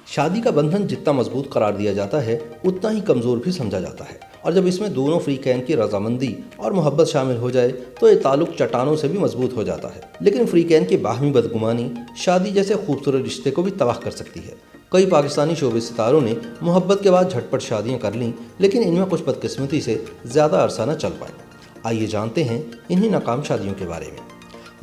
شادی کا بندھن جتنا مضبوط قرار دیا جاتا ہے اتنا ہی کمزور بھی سمجھا جاتا ہے، اور جب اس میں دونوں فریقین کی رضامندی اور محبت شامل ہو جائے تو یہ تعلق چٹانوں سے بھی مضبوط ہو جاتا ہے۔ لیکن فریقین کی باہمی بدگمانی شادی جیسے خوبصورت رشتے کو بھی تباہ کر سکتی ہے۔ کئی پاکستانی شوبز ستاروں نے محبت کے بعد جھٹ پٹ شادیاں کر لیں، لیکن ان میں کچھ بدقسمتی سے زیادہ عرصہ نہ چل پائے۔ آئیے جانتے ہیں انہی ناکام شادیوں کے بارے میں۔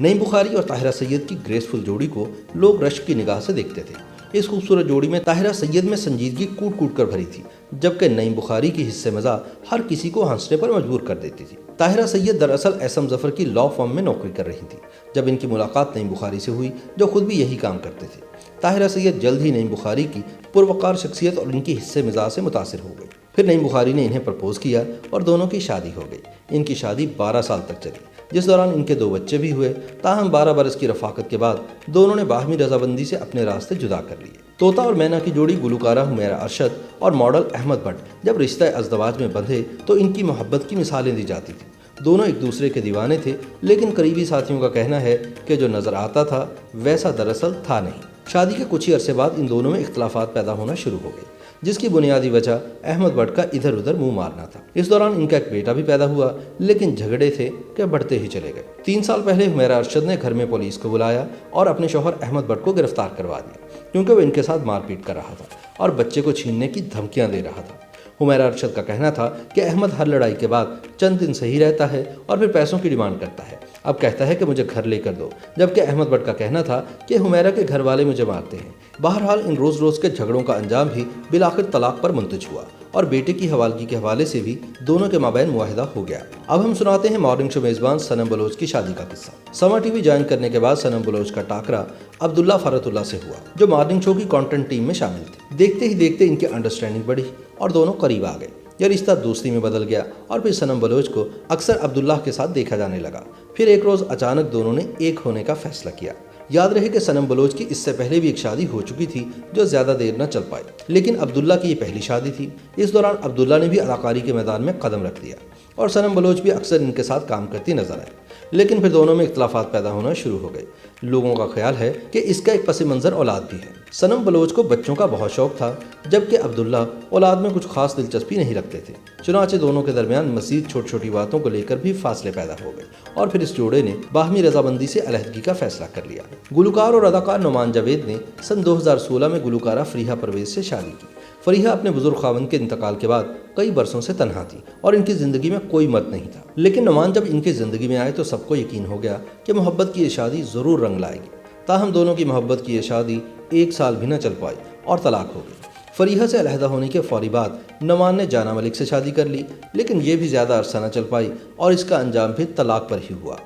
نعیم بخاری اور طاہرہ سید کی گریسفل جوڑی کو لوگ رشک کی نگاہ سے دیکھتے تھے۔ اس خوبصورت جوڑی میں طاہرہ سید میں سنجیدگی کوٹ کوٹ کر بھری تھی، جبکہ نعیم بخاری کی حصے مزاح ہر کسی کو ہنسنے پر مجبور کر دیتی تھی۔ طاہرہ سید دراصل اعصم ظفر کی لا فرم میں نوکری کر رہی تھی جب ان کی ملاقات نعیم بخاری سے ہوئی، جو خود بھی یہی کام کرتے تھے۔ طاہرہ سید جلد ہی نعیم بخاری کی پروقار شخصیت اور ان کی حصے مزاح سے متاثر ہو گئی۔ پھر نعیم بخاری نے انہیں پرپوز کیا اور دونوں کی شادی ہو گئی۔ ان کی شادی 12 سال تک چلی، جس دوران ان کے 2 بچے بھی ہوئے۔ تاہم 12 برس کی رفاقت کے بعد دونوں نے باہمی رضامندی سے اپنے راستے جدا کر لیے۔ طوطا اور مینا کی جوڑی گلوکارہ حمیرہ ارشد اور ماڈل احمد بٹ جب رشتہ ازدواج میں بندھے تو ان کی محبت کی مثالیں دی جاتی تھیں۔ دونوں ایک دوسرے کے دیوانے تھے، لیکن قریبی ساتھیوں کا کہنا ہے کہ جو نظر آتا تھا ویسا دراصل تھا نہیں۔ شادی کے کچھ ہی عرصے بعد ان دونوں میں اختلافات پیدا ہونا شروع ہو گئے، جس کی بنیادی وجہ احمد بٹ کا ادھر ادھر منہ مارنا تھا۔ اس دوران ان کا ایک بیٹا بھی پیدا ہوا، لیکن جھگڑے تھے کہ بڑھتے ہی چلے گئے۔ 3 سال پہلے حمیرہ ارشد نے گھر میں پولیس کو بلایا اور اپنے شوہر احمد بٹ کو گرفتار کروا دیا، کیونکہ وہ ان کے ساتھ مار پیٹ کر رہا تھا اور بچے کو چھیننے کی دھمکیاں دے رہا تھا۔ حمیرہ ارشد کا کہنا تھا کہ احمد ہر لڑائی کے بعد چند دن صحیح رہتا ہے اور پھر پیسوں کی ڈیمانڈ کرتا ہے۔ اب کہتا ہے کہ مجھے گھر لے کر دو، جبکہ احمد بٹ کا کہنا تھا کہ حمیرہ کے گھر والے مجھے مارتے ہیں۔ بہرحال ان روز روز کے جھگڑوں کا انجام بھی بالآخر طلاق پر منتج ہوا اور بیٹے کی حوالگی کے حوالے سے بھی دونوں کے مابین معاہدہ ہو گیا۔ اب ہم سناتے ہیں مارننگ شو میزبان سنم بلوچ کی شادی کا قصہ۔ سما ٹی وی جوائن کرنے کے بعد سنم بلوچ کا ٹاکرا عبداللہ فرت اللہ سے ہوا، جو مارننگ شو کی کانٹینٹ ٹیم میں شامل تھے۔ دیکھتے ہی دیکھتے ان کی انڈرسٹینڈنگ بڑھی اور دونوں قریب آ گئے۔ یہ رشتہ دوستی میں بدل گیا اور پھر سنم بلوچ کو اکثر عبداللہ کے ساتھ دیکھا جانے لگا۔ پھر ایک روز اچانک دونوں نے ایک ہونے کا فیصلہ کیا۔ یاد رہے کہ سنم بلوچ کی اس سے پہلے بھی ایک شادی ہو چکی تھی جو زیادہ دیر نہ چل پائی، لیکن عبداللہ کی یہ پہلی شادی تھی۔ اس دوران عبداللہ نے بھی اداکاری کے میدان میں قدم رکھ دیا اور سنم بلوچ بھی اکثر ان کے ساتھ کام کرتی نظر آئی، لیکن پھر دونوں میں اختلافات پیدا ہونا شروع ہو گئے۔ لوگوں کا خیال ہے کہ اس کا ایک پس منظر اولاد بھی ہے۔ سنم بلوچ کو بچوں کا بہت شوق تھا، جبکہ عبداللہ اولاد میں کچھ خاص دلچسپی نہیں رکھتے تھے۔ چنانچہ دونوں کے درمیان مزید چھوٹی چھوٹی باتوں کو لے کر بھی فاصلے پیدا ہو گئے اور پھر اس جوڑے نے باہمی رضامندی سے علیحدگی کا فیصلہ کر لیا۔ گلوکار اور اداکار نعمان جاوید نے سن 2016 میں گلوکارہ فریحہ پرویز سے شادی کی۔ فریحہ اپنے بزرگ خاوند کے انتقال کے بعد کئی برسوں سے تنہا تھی اور ان کی زندگی میں کوئی مرد نہیں تھا، لیکن نعمان جب ان کی زندگی میں آئے تو سب کو یقین ہو گیا کہ محبت کی یہ شادی ضرور رنگ لائے گی۔ تاہم دونوں کی محبت کی یہ شادی 1 سال بھی نہ چل پائی اور طلاق ہو گئی۔ فریحہ سے علیحدہ ہونے کے فوری بعد نعمان نے جانا ملک سے شادی کر لی، لیکن یہ بھی زیادہ عرصہ نہ چل پائی اور اس کا انجام بھی طلاق پر ہی ہوا۔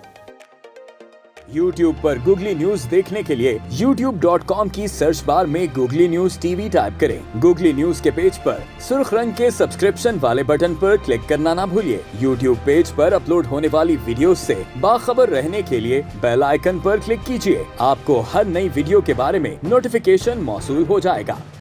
YouTube پر گوگلی نیوز دیکھنے کے لیے youtube.com کی سرچ بار میں googly news T V type کریں۔ گوگلی نیوز کے پیج پر سرخ رنگ کے سبسکرپشن والے بٹن پر کلک کرنا نہ بھولیے۔ YouTube پیج پر اپلوڈ ہونے والی ویڈیوز سے باخبر رہنے کے لیے بیل آئیکن پر کلک کیجیے۔ آپ کو ہر نئی ویڈیو کے بارے میں نوٹیفیکیشن موصول ہو جائے گا۔